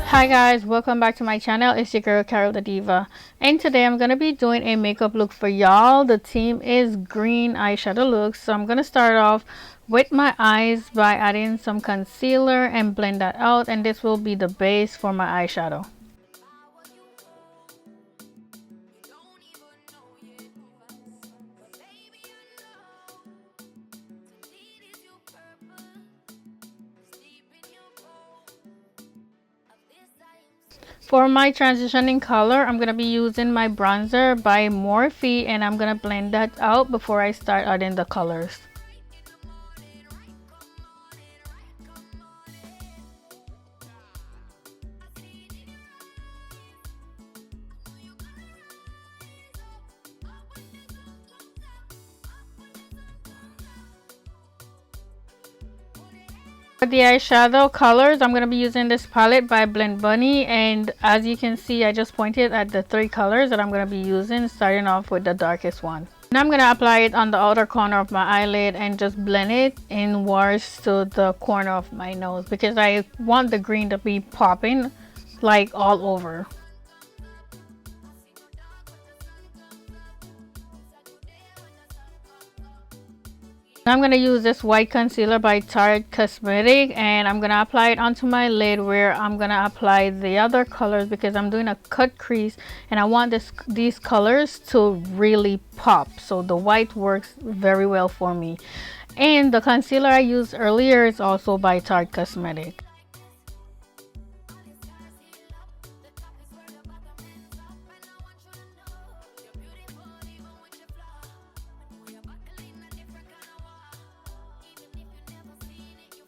Hi guys, welcome back to my channel. It's your girl Karrill DaDiva, and today I'm gonna be doing a makeup look for y'all. The theme is green eyeshadow look, so I'm gonna start off with my eyes by adding some concealer and blend that out, and this will be the base for my eyeshadow. For my transitioning color, I'm going to be using my bronzer by Morphe, and I'm going to blend that out before I start adding the colors. For the eyeshadow colors, I'm going to be using this palette by Blend Bunny, and as you can see, I just pointed at the three colors that I'm going to be using, starting off with the darkest one. Now I'm going to apply it on the outer corner of my eyelid and just blend it inwards to the corner of my nose because I want the green to be popping like all over. Now I'm going to use this white concealer by Tarte Cosmetic, and I'm going to apply it onto my lid where I'm going to apply the other colors because I'm doing a cut crease and I want these colors to really pop. So the white works very well for me. And the concealer I used earlier is also by Tarte Cosmetic.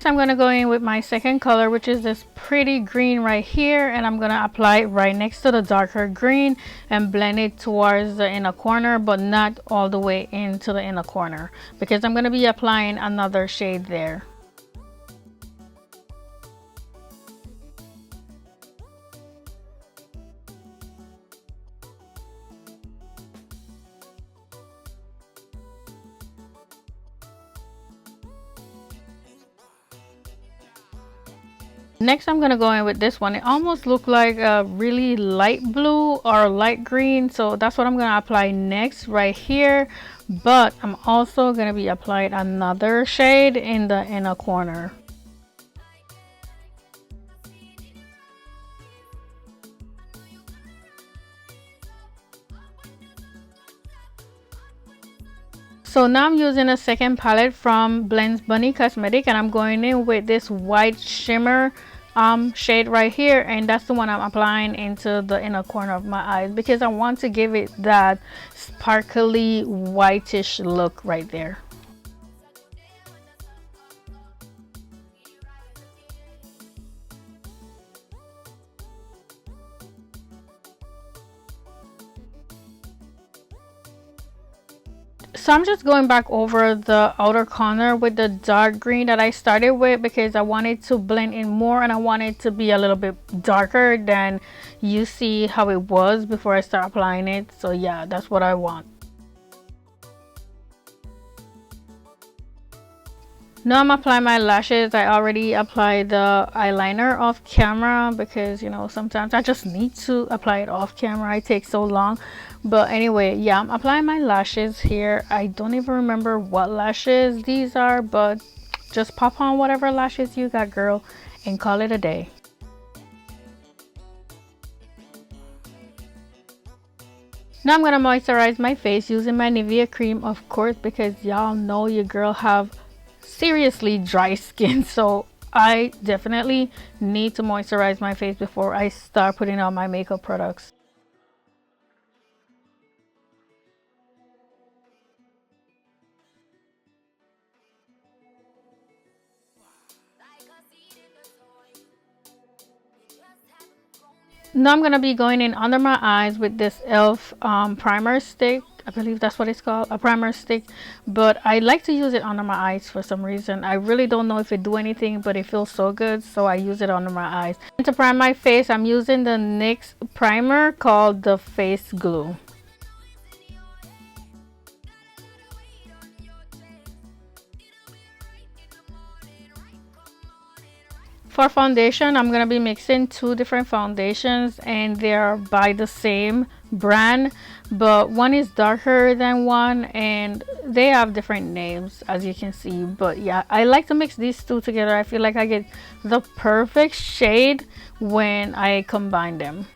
So I'm going to go in with my second color, which is this pretty green right here, and I'm going to apply it right next to the darker green and blend it towards the inner corner, but not all the way into the inner corner because I'm going to be applying another shade there. Next, I'm gonna go in with this one. It almost looked like a really light blue or light green, so that's what I'm gonna apply next right here. But I'm also gonna be applying another shade in the inner corner. So now I'm using a second palette from Blend Bunny Cosmetic, and I'm going in with this white shimmer shade right here, and that's the one I'm applying into the inner corner of my eyes because I want to give it that sparkly whitish look right there. So I'm just going back over the outer corner with the dark green that I started with because I wanted to blend in more and I want it to be a little bit darker than you see how it was before I start applying it. So yeah, that's what I want. Now I'm applying my lashes. I already applied the eyeliner off camera because, you know, sometimes I just need to apply it off camera. It takes so long. But anyway, yeah, I'm applying my lashes here. I don't even remember what lashes these are, but just pop on whatever lashes you got, girl, and call it a day. Now I'm going to moisturize my face using my Nivea cream, of course, because y'all know your girl have seriously dry skin, so I definitely need to moisturize my face before I start putting on my makeup products. Now I'm going to be going in under my eyes with this e.l.f. Primer stick. I believe that's what it's called, a primer stick, but I like to use it under my eyes for some reason. I really don't know if it do anything, but it feels so good, so I use it under my eyes. And to prime my face, I'm using the NYX primer called the Face Glue. For foundation, I'm gonna be mixing two different foundations, and they're by the same brand, but one is darker than one and they have different names, as you can see. But yeah, I like to mix these two together. I feel like I get the perfect shade when I combine them.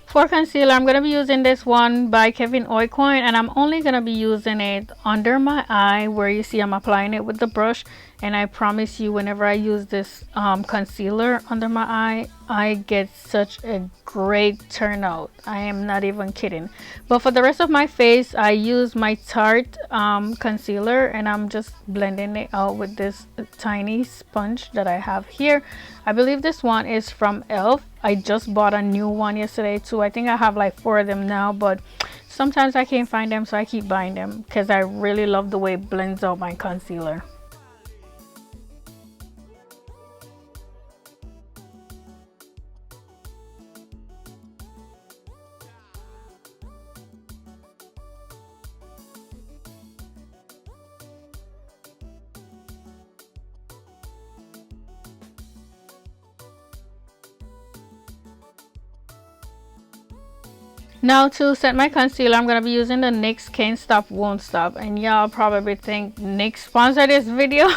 For concealer, I'm going to be using this one by Kevyn Aucoin, and I'm only going to be using it under my eye where you see I'm applying it with the brush. And I promise you, whenever I use this concealer under my eye, I get such a great turnout. I am not even kidding. But for the rest of my face, I use my Tarte concealer, and I'm just blending it out with this tiny sponge that I have here. I believe this one is from e.l.f. I just bought a new one yesterday too. I think I have like 4 of them now, but sometimes I can't find them, so I keep buying them because I really love the way it blends out my concealer. Now to set my concealer, I'm going to be using the NYX Can't Stop Won't Stop, and y'all probably think NYX sponsored this video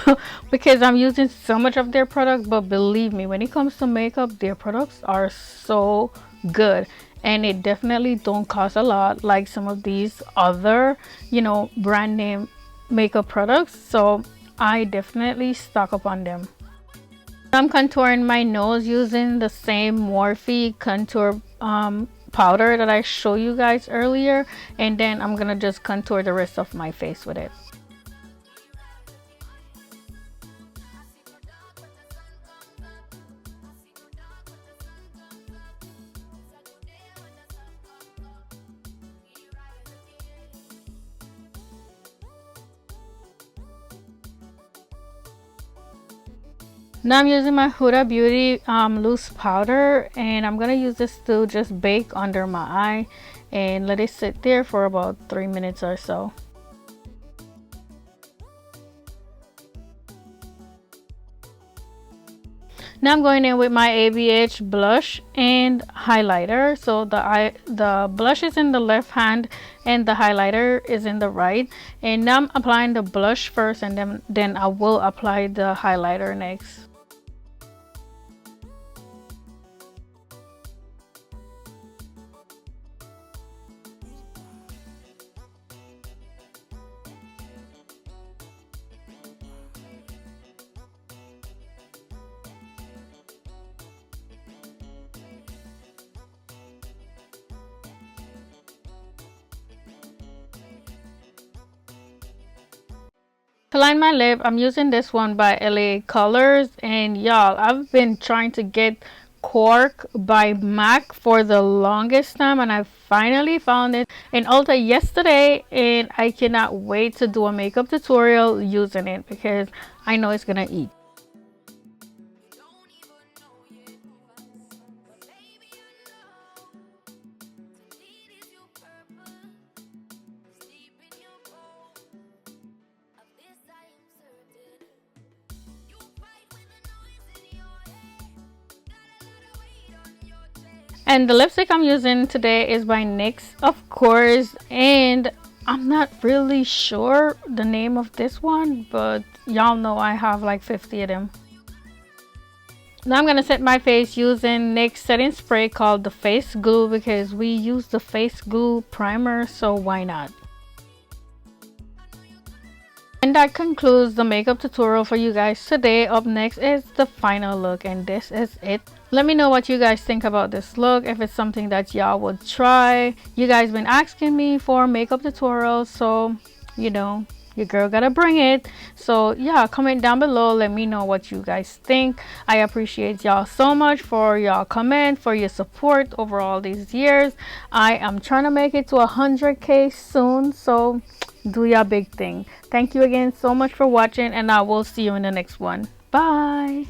because I'm using so much of their product, but believe me, when it comes to makeup, their products are so good, and it definitely don't cost a lot like some of these other, you know, brand name makeup products. So I definitely stock up on them. I'm contouring my nose using the same Morphe contour powder that I showed you guys earlier, and then I'm gonna just contour the rest of my face with it. Now I'm using my Huda Beauty loose powder, and I'm gonna use this to just bake under my eye and let it sit there for about 3 minutes or so. Now I'm going in with my ABH blush and highlighter. So the blush is in the left hand and the highlighter is in the right. And now I'm applying the blush first, and then I will apply the highlighter next. To line my lip, I'm using this one by LA Colors, and y'all, I've been trying to get Cork by MAC for the longest time, and I finally found it in Ulta yesterday, and I cannot wait to do a makeup tutorial using it because I know it's gonna eat. And the lipstick I'm using today is by NYX, of course, and I'm not really sure the name of this one, but y'all know I have like 50 of them. Now I'm gonna set my face using NYX setting spray called the Face Glue because we use the Face Glue primer, so why not? And that concludes the makeup tutorial for you guys today. Up next is the final look, and this is it. Let me know what you guys think about this look, if it's something that y'all would try. You guys been asking me for makeup tutorials, so you know, your girl gotta bring it. So yeah, comment down below, let me know what you guys think. I appreciate y'all so much for y'all comment, for your support over all these years. I am trying to make it to 100k soon, so do your big thing. Thank you again so much for watching, and I will see you in the next one. Bye.